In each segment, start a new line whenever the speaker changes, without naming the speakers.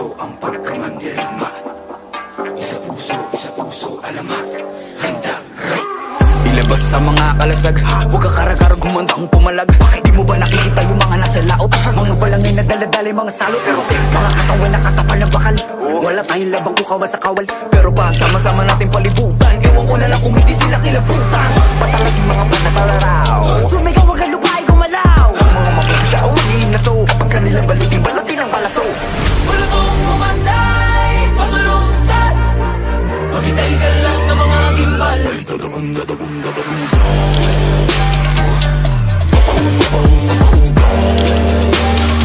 puso ang pagkamandirigma. Isa puso, alamat. Handa, ilabas sa mga kalasag. Huwag ka karagarag, humanda kong pumalag. Di mo ba nakikita yung mga nasa laot? Mga balangin na daladala, mga salot. Mga katawan na katapal ng bakal. Wala tayong labang kukawal sa kawal. Pero pag sama-sama natin palibutan, ewan ko na lang kung hindi sila kilabutan. Patalas yung mga panatalaraw. Sumigaw, wag ka lupay, gumalaw. Ang mga mapupusya o magiging naso. Kapag kanilang balutin, balutin ang palaso. Balutong umanday, pasulungkat. Maghintay ka lang ng mga gimbal.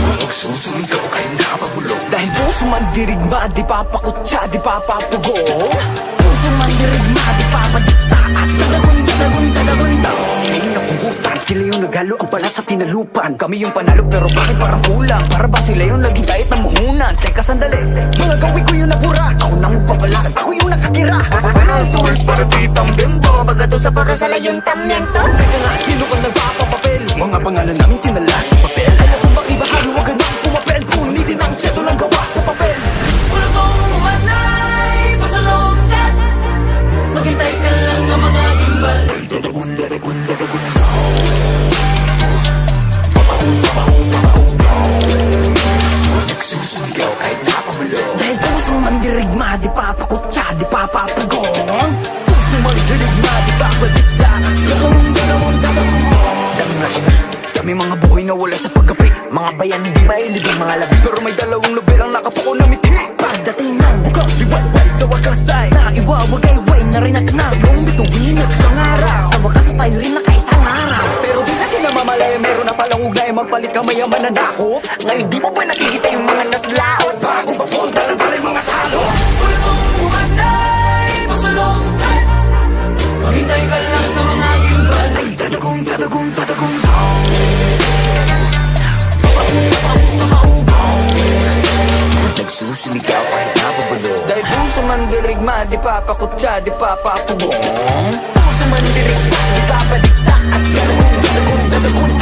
Magsusumigaw kayo nakapabulong. Dahil puso man dirigma, di papakutsa, di papapugong. Puso man dirigma, di papadikta. At dalagun daw. Sila yung napugutan, sila yung naghalo ang balat sa tinalupan. Kami yung panalo pero bakit parang kulang? Para ba sila yung naghintayat ng muhunan? Teka sandali, mga gawi ko yung nabura. Ako nang magpapalakad, ako yung nakatira. Pero ito is para ditang bimbo. Bagato sa parasala yung tamyento. Teka nga, sino kang nagpapapapel? Mga pangalan namin tinala sa papel. Alam kong bang ibahagi, wag ka nang pumapel. Punitin ang seto lang gawa sa papel. Wala kong umanay, pasalongkat. Maghintay ka lang ng mga gimbal. Nagsusumigaw kahit napabulo. Dahil puso man dirigma, di papakutsa, di papapagong. Puso man dirigma, di papadikla. Kami mga buhay na wala sa paggapi. Mga bayan hindi mailibing mga labi. Pero may dalawang lubel ang nakapuko na miti. Pagdating ng bukang liwayway sa wakas ay naiwawagayway na rin at nagong bituin at isang araw. Sa wakas tayo rin nakaisang araw. Pero di natin namamalaya, meron na palang ugnay. Magpalit ka mayaman na nako. Ngayon di mo ba nakikita yung mga nasa laot? Bagong papunta ng talay mga salo. Ulatong umanay, masulongkat. Maghintay ka lang ng mga gimbal. Ay dadagong nagsusumigaw kahit napabulo. Dahil puso man dirigma, di papakutsa, di papapugong. Puso man dirigma, di papadikta. At dadagun.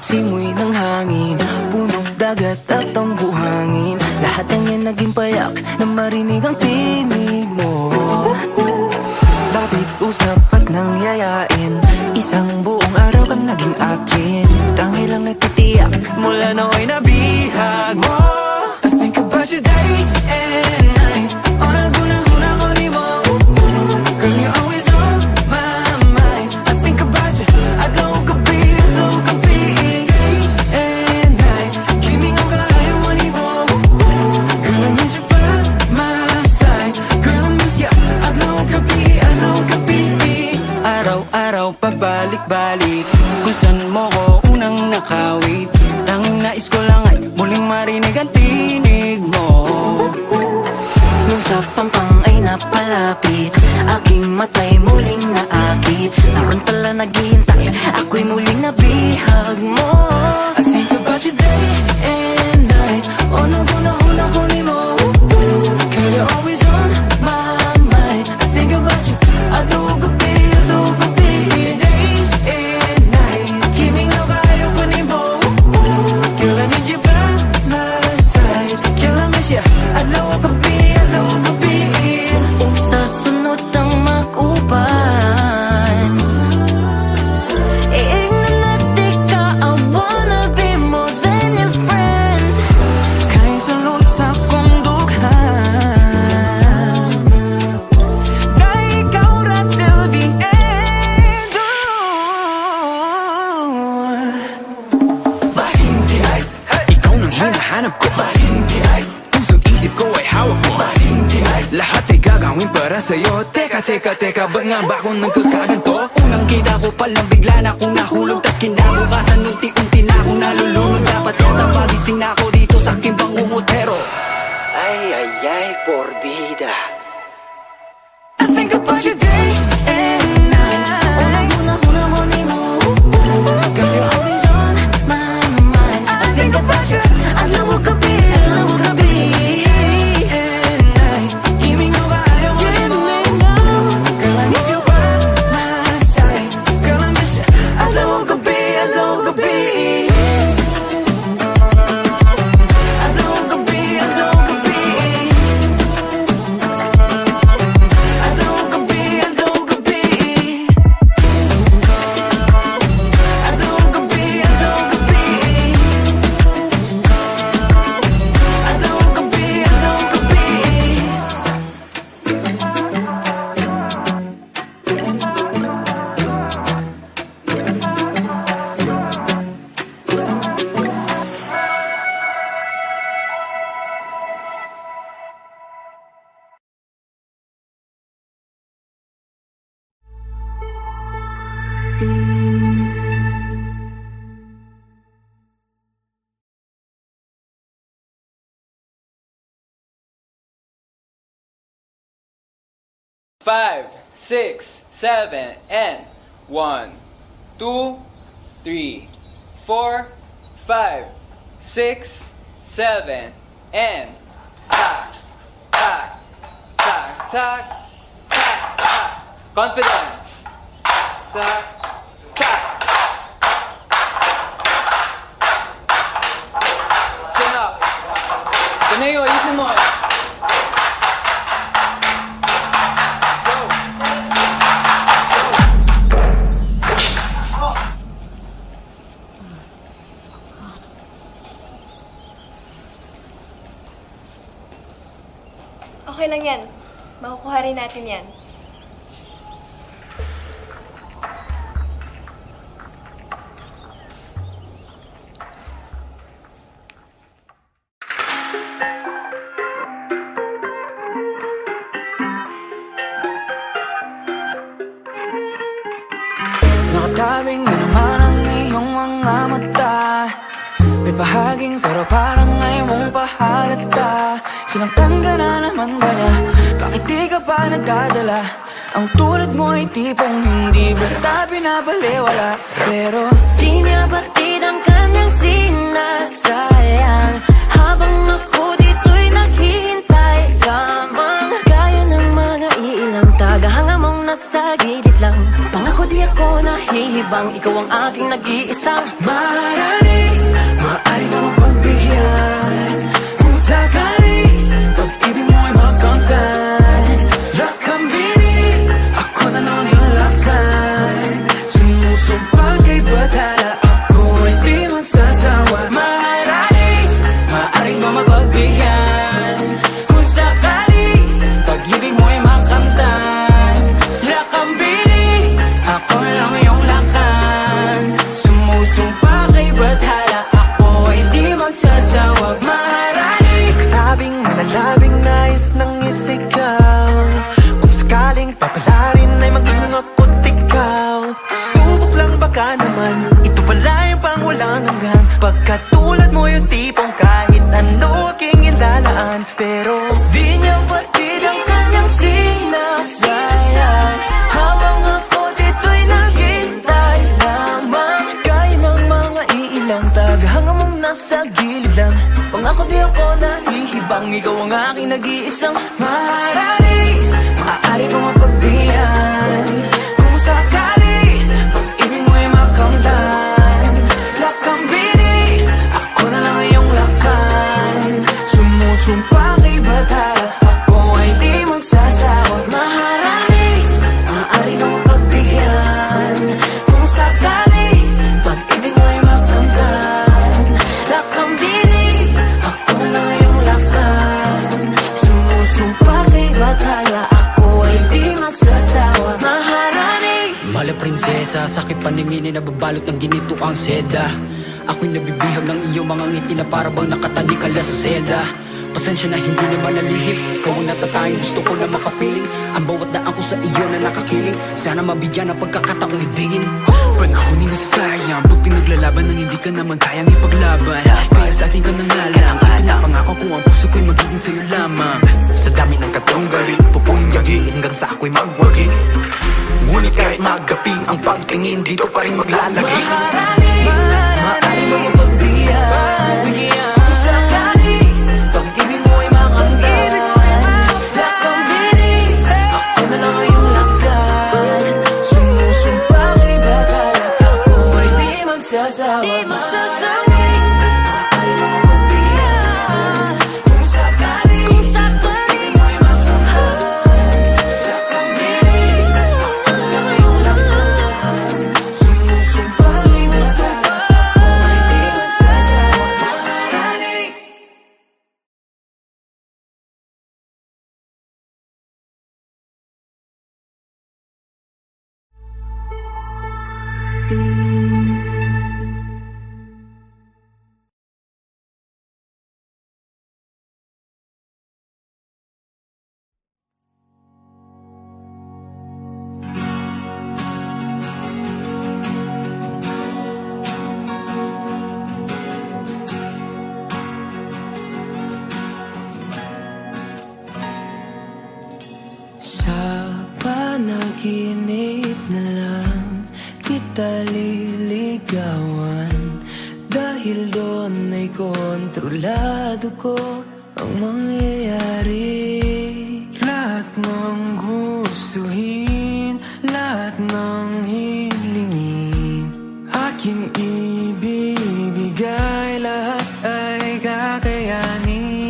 Simoy ng hangin, puno dagat at ang buhangin. Lahat ng yan naging payak na marinig ang tinig mo. Lapit, usap at nangyayain. Isang buong araw kang naging akin. Tangil lang nagtitiyak mula nooy nabihag mo. I think about you day and night. On a guna-huna ko ni mo. Girl, you're always on my mind. I think about you, adlaw gabi. Pabalik-balik kung saan mo ko unang nakawit. Tanging nais ko lang ay muling marinig ang tinig mo. Nung sa pampang ay napalapit, aking matay muling naakit. Naroon pala naghihintay, ako'y muling nabihag mo. I think about you day and night. O nagunahuna ko ni mo. Girl, you're always on my mind. I think about you, adlaw gabi.
hinahanap ko? Pusong isip ko ay hawak mo. Lahat ay gagawin para sa'yo. Teka, ba't nga ba ako nagkakaganto?
Unang kita ko palang bigla na akong nahulog, tas kinabukasan unti-unti na akong nalulunod. Dapat yata magising na ako dito sa aking bangungutero.
Ay, porbida.
I think about you day and night. Una mo ni mo. Girl, you're always on my mind. I think about you. Adlaw mo gabi and night. Giving you what I want. Girl, I need you by my side. Girl, I miss you. Adlaw mo gabi.
Five, 6, 7, and 1, 2, 3, 4, 5, 6, 7, and tak, tak, tak, tak, tak, tak. Confidence. Tak, tak. Chin up. Panayo, ayusin mo.
Okay lang yan. Makukuha rin natin yan.
Nakatabing na naman ang iyong mga mata. May bahaging pero parang ngayon mong pahalata. Sinaktan ka na naman ba niya? Bakit di ka pa nadadala? Ang tulad mo ay tipong hindi basta binabaliwala. Pero di niya batid ang kanyang sinasayang, habang ako dito'y naghihintay lamang. Gaya ng mga ilang tagahanga mong nasa gilid lang. Pangako di ako nahihibang, ikaw ang aking nag-iisang maaaring mo mapagbigyan. Kung sakali pag-ibig mo ay makamtan, lakambini, ako na lang yung lakay. Sumusumpa kay batala, ako ay di magsasawa. Maaaring mo mapagbigyan. Kung sakali pag-ibig mo ay makamtan, lakambini, ako na lang yung lakan. Sumusumpa kay batala, magsasawa. Maaaring tabing nalabing nais ng isigaw. Kung sakaling papalarin ay maging ako't ikaw. Subok lang baka naman, ito pala yung pang walang hanggan. Pagkatulad mo yung tipong kahit ano aking ilalaan. Pero di niya batid ang kanyang sinasayang, habang ako dito'y naghintay lamang. Gaya ng mga iilang tagahanga mong nasa gilid lang. Pangako di ako nahihibang, ikaw ang aking nag-iisang maaari mo mapagbigyan. Kung sakali pag-ibig mo ay makamtan, lakambini, ako na lang iyong lakan. Sumusumpa kay batala, ako ay di magsasawa. Maaari mo mapagbigyan. Kung sakali pag-ibig mo ay makamtan, lakambini, ako na lang iyong lakan. Sumusumpa kay batala, ako ay di magsasawa. Maharani, mala prinsesa, sa aking paningin ay nababalot ng ginito ang seda.
Ako'y nabibihag ng iyong mga ngiti na para bang nakatalikala sa selda. Pasensya na hindi naman nalihip, ikaw ang natatanging gusto ko na makapiling. Ang bawat daan ko sa iyo na nakakiling, sana mabigyan ng pagkakataong ibigin.
Panahon ay nasasayang pag pinaglalaban ng hindi ka naman kayang ipaglaban. Kaya sa akin ka na nga lang, ipinapangako ko ang puso ko'y magiging sa'yo lamang.
Sa dami ng katunggali, pupunyagi hanggang sa ako'y magwagi. Ngunit kahit magapi ang pagtingin, dito pa rin maglalagi.
Maaari mo yung pagbigyan kung sakali pag-ibig mo ay makanggan. Lahat ng binig, ako na lang ang iyong lakad. Sumusumpa kay bakal at ako ay di magsasawa. Maaari mo yung pagbigyan kung sakali pag-ibig mo ay makanggan. Lahat ng binig, ako na lang ang iyong lakad. Sumusumpa kay bakal. Sa panaginip na lang kita liligawan, dahil doon ay kontrolado ko ang mangyayari. Lahat ng gustuhin, lahat ng hilingin, aking ibibigay, lahat ay kakayanin.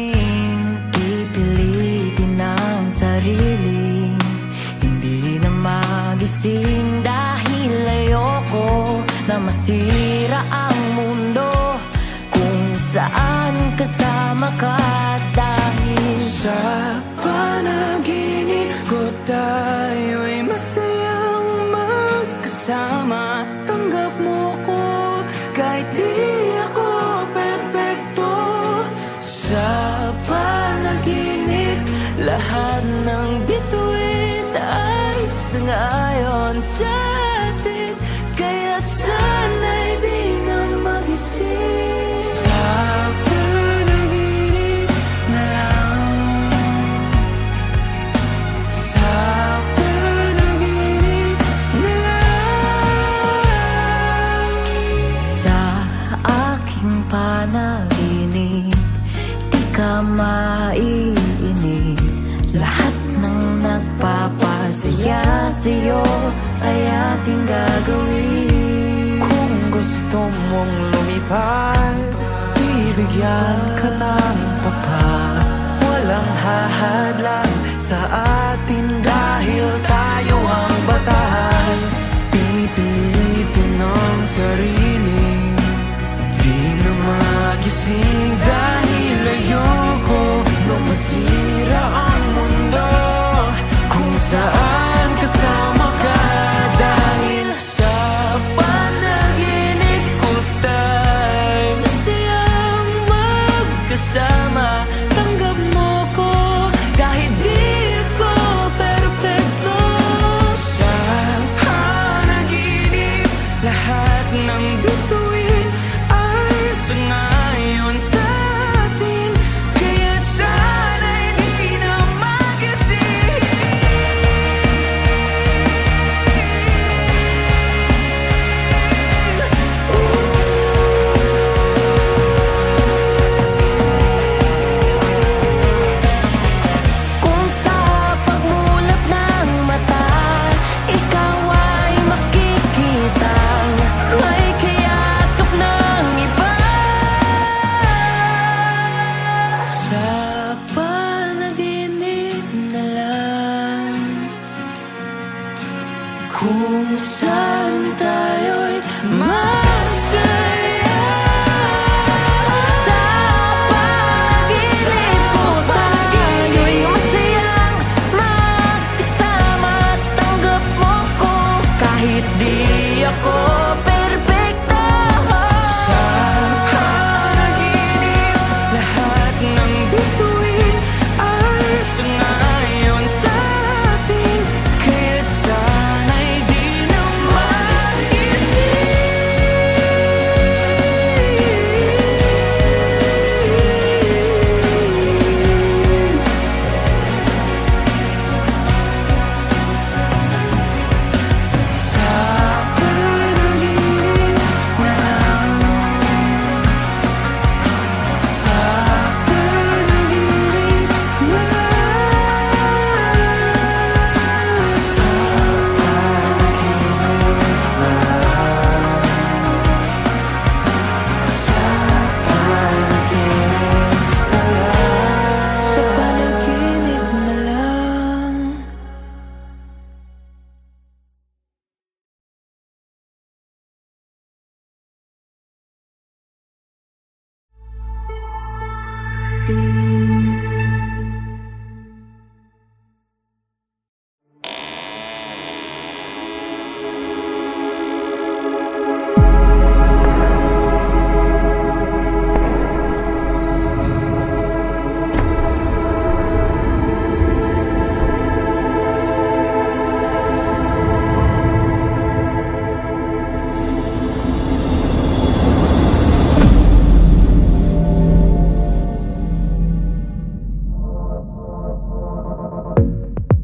Pipilitin ang sarili, hindi na magising, dahil ayoko na masira ang mundo kung saan kasama ka. Dahil sa panaginip ko tayo'y masayang magkasama. Tanggap mo ko kahit di ako perfecto. Sa panaginip lahat ng bituin ay sangayon sa atin, kaya't sana'y di na magising. Sa panaginip na lang, sa panaginip na lang. Sa aking panaginip di ka maiinip, lahat ng nagpapasaya sa'yo ay ating gagawin. Kung gusto mong lumipad, bibigyan ka ng papat. Walang hahadlang sa atin dahil tayo ang batas. Pipilitin ang sarili, di na magising, dahil ayoko na masira ang mundo kung saan kasama ka. Dahil sa panaginip ko tayo masayang magkasama. Tanggap mo ko kahit di ako perfecto. Sa panaginip lahat ng bituin ay sangayon sa atin, kaya't sana'y di na magising. Kung sa pagmulat ng mata ikaw ay makikita, may kayakap ng iba. Sa panaginip na lang, kung saan tayo'y masaya. Sa panaginip ko tayo'y masayang magkasama. Tanggap mo ko kahit di ako perfecto. Sa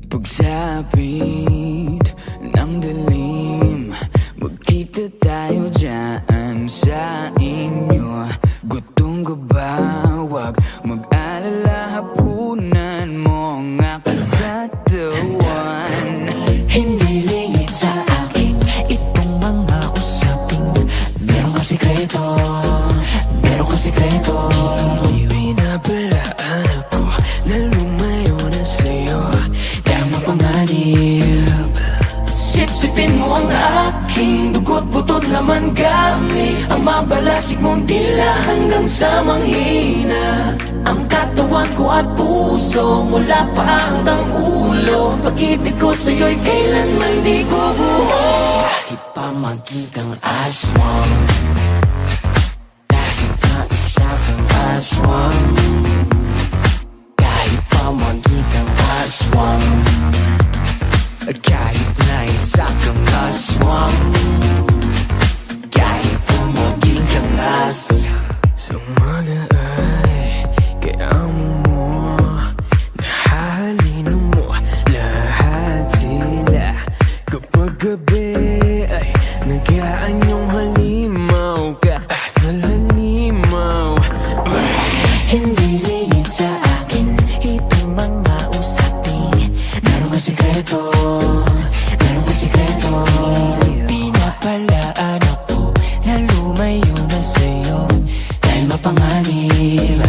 Pagsapit ng dilim, magkita tayo dyan sa inyo. Gutong gabawag, mag-alala, hapunan mo ang aking katawan.
Hindi lingid sa akin itong mga usaping meron kang sikreto, meron kang sikreto.
Ibinabalaan ako na lumayo na sa'yo, tama panganib. Sipsipin mo ang aking dugo't butot laman gamit, ang mabalasik mong dila hanggang sa manghina. Ang katawan ko at puso mula pa hanggang ulo, pag-ibig ko sa'yo'y kailanman di guguho.
Kahit pa magkitang aswang, kahit na isa kang aswang, kahit pa magkitang aswang, kahit na isa kang aswang, kahit pa magkitang as.
Sa umaga ay kailangan mo, nahalino mo lahat sila. Kapag gabi ay nag-aanyong halimaw ka sa halimaw.
Hindi lingid sa akin itong mga usaping meron kang sikreto, meron kang sikreto. Pinapalaan ako na lumayo na sa'yo dahil mapanganib.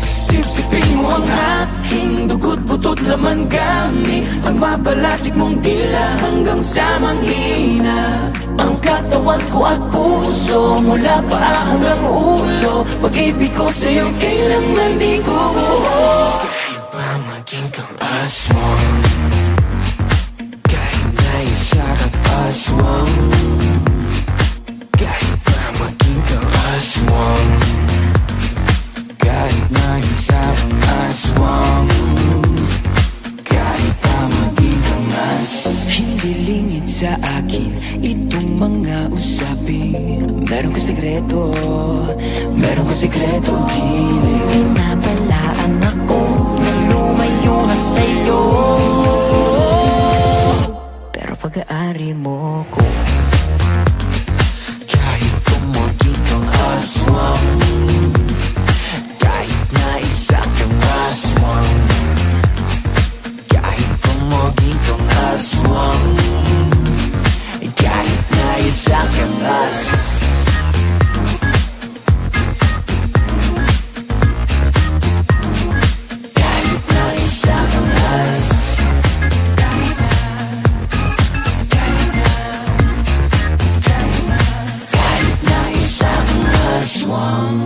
Sipsipin mo ang aking dugo't butot laman gamit, ang mabalasik mong dila hanggang sa manghina. Ang katawan ko at puso mula pa hanggang ulo, pag-ibig ko sa'yo kailanman di guguho. Kahit pa maging kang aswang, kahit na isa kang aswang, kahit pa maging kang aswang, kahit na isa kang aswang, kahit pa maging kang as.
Hindi lingid sa akin itong mga usaping meron kang sikreto, meron kang sikreto. Pinapalaan ako na lumayo na sa'yo, pero pag-aari mo ko.
Kahit pumagin kang aswang, kahit na isa kang aswang, kahit pumagin kang aswang, kahit na isa kang as. Kahit na isa kang as. Kahit na isa kang aswang.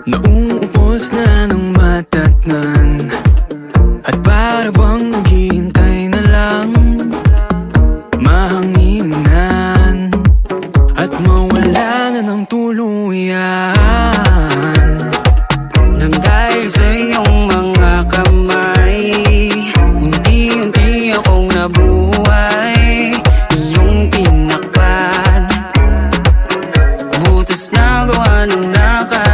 Nauupos na ng matatnan, at para bang naghihintay na lang mahanginan at mawala na ng tuluyan. Nang dahil sa iyong mga kamay, unti-unti akong nabuhay. Iyong tinakpan, butas na gawa ng nakaraan.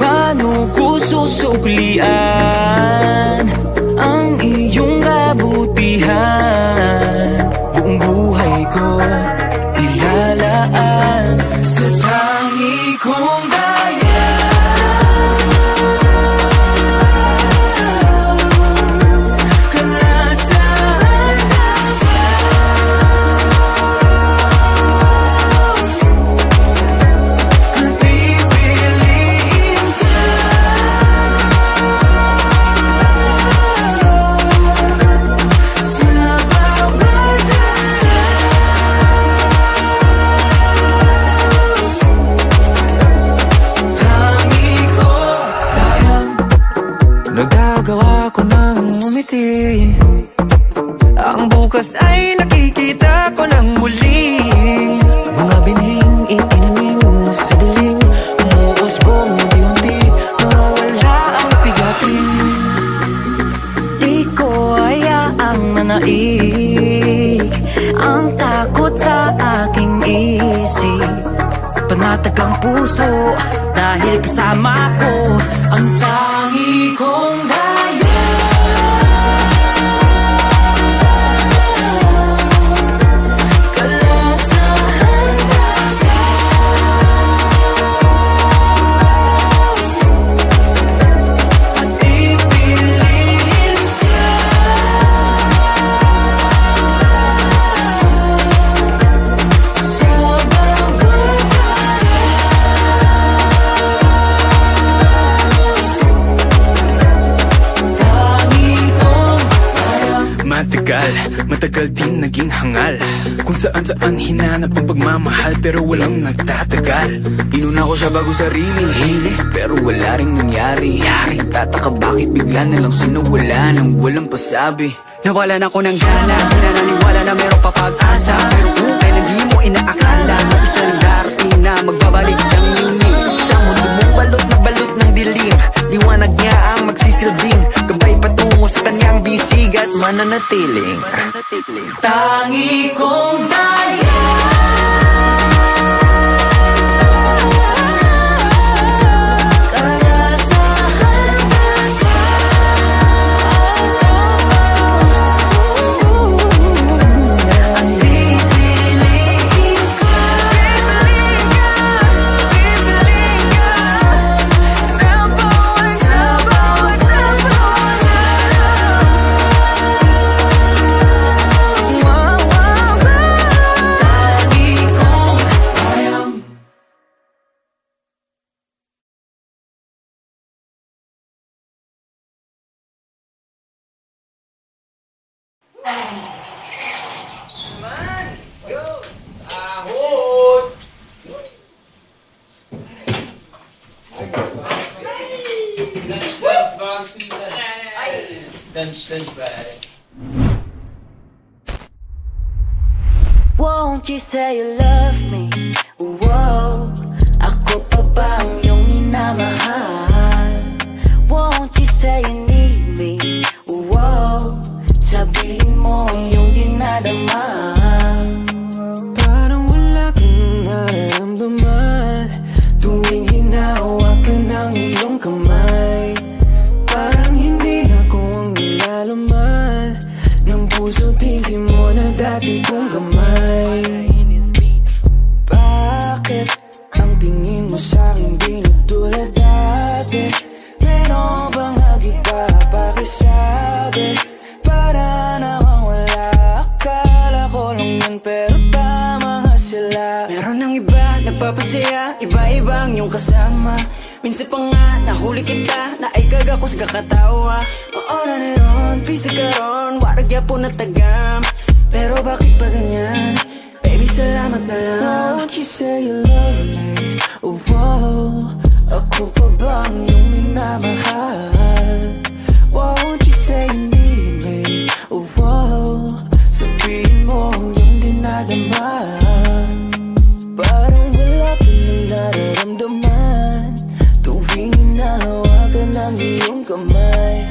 Paano ko susuklian ang iyong kabutihan? Buong buhay ko tagang puso. Dahil kasama ko ang tangi kong daya. Kalasahan ka, at pipiliin ka sa bawat
matagal din naging hangal. Kung saan hinanap ang pagmamahal, pero walang nagtatagal. Inuna ko siya bago sarili, pero wala ring nangyari. Nagtataka bakit bigla na lang siya nawala nang walang pasabi.
Nawalan ako ng gana, nananiwala na meron pa pag-asa. Pero kung kailan di mo inaakala, isang darating na magbabalik ng linis. Sa mundo mong balot na balot ng dilim, liwanag niya ang magsisilbing gabay patungo sa kanyang bisig at mananatiling. Tangi kong daya.
Lunch break.
Won't you say you love me? Whoa, ako pa ba ang iyong minamahal? Won't you say you need me? Whoa, sabihin mo ang iyong dinadama. Parang wala kang nararamdaman tuwing hinahawakan ng iyong kamay. Parang hindi ako ang nilalaman ng puso't isip mo na dati kong gamay. Bakit ang tingin mo sa'kin di na tulad dati? Meron bang nag-iba pakisabi? Para namang wala, akala ko lang yan pero tama nga sila. Meron ng iba nagpapasaya, iba-iba ang iyong kasama. Minsan pa nga nahuli kita na ay kagakos kakatawa. Mauna na ron, pisag ka ron, warag yapo na tagam. Pero bakit pa ganyan? Baby, salamat na lang. Won't you say you love me? Whoa, ako pa ba ang iyong minamahal? Won't you say you need me? Whoa, sabihin mo ang iyong dinadama. Parang wala ka nang nararamdaman tuwing hinahawakan ng iyong kamay.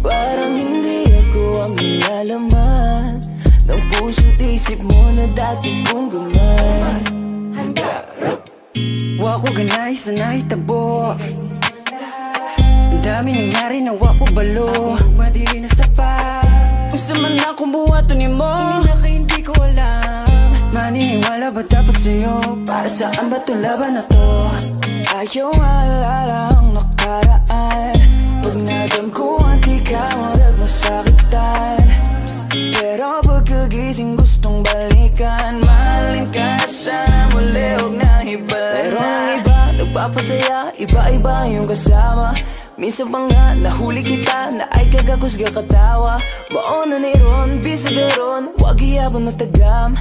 Parang hindi ako ang nilalaman ng puso't isip mo na dati kong gamay. Wako ganay sa nahitabo, ang dami nangyari na wako balo. Madili na sapat, gusto man akong buhatunin mo, hindi ko alam. Maniniwala ba dapat sa'yo? Para saan ba itong laban na to? Ayaw maalala ang nakaraan, pag nadamkuhan di ka marag masakitan. Pero pagkagising gustong balikan, mahalin ka sana muli, huwag na hibala. Pero ang iba nagpapasaya, iba-iba yung kasama. Minsan pa nga nahuli kita na ay kagakos kakatawa. Mauna ni ron, bisag ron, wag iyabon na tagam.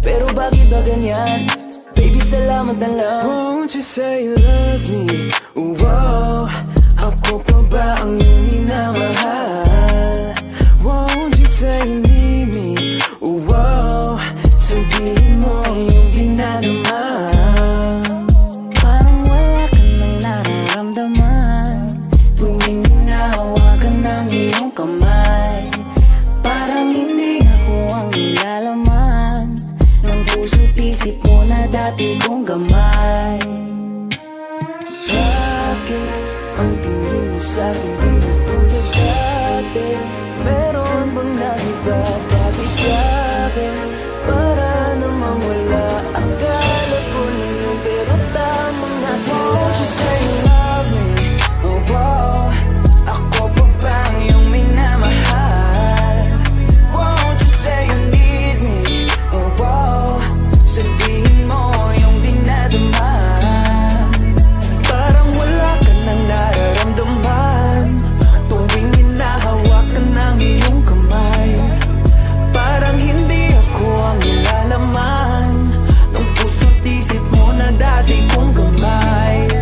Pero bakit ba ganyan? Baby, salamat na lang. Won't you say you love me? Whoa, ako pa ba ang iyong minamahal? Won't you say you need me? Whoa, sabihin mo ang iyong dinadama. Parang wala ka nang nararamdaman tuwing hinahawakan ng iyong kamay. Parang hindi ako ang nilalaman ng puso't isip mo na dati kong gamay. Bakit ang tingin mo sa'kin di na tulad dati? Meron bang naiba? Pakisabi para namang wala. Akala ko lang yun pero tamang nasa. Won't you say you love me? Oh, wow. Ako pa ba yung minamahal? Won't you say you need me? Oh, wow. Sabihin mo yung dinadama. Parang wala ka nang nararamdaman tuwing hinahawakan ng iyong kamay. Parang hindi ako ang nilalaman ng puso't isip mo na dati kong gamay.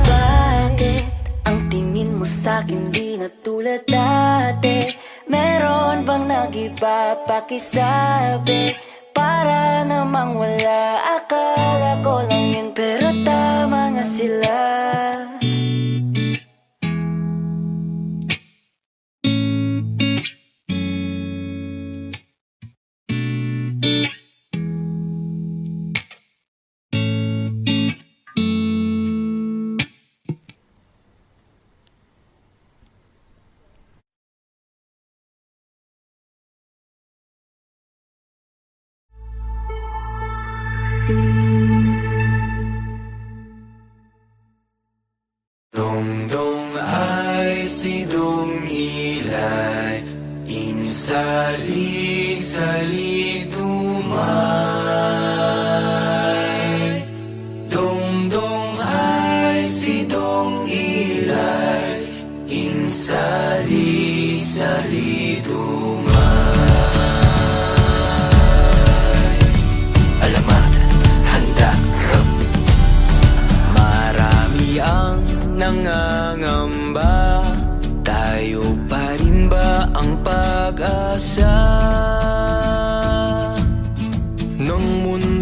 Bakit ang tingin mo sa'kin di na tulad dati? Meron bang nag-iba? Pakisabi para namang wala. Akala ko lang yun pero tama nga sila.
Dongdong ay si Dong Ilay, insali-sali tumay. Dongdong ay si Dong Ilay, insali-sali tumay. Alamat, handa, rap. Marami ang nangangamba, tayo pa rin ba ang pag-asa ng mundo?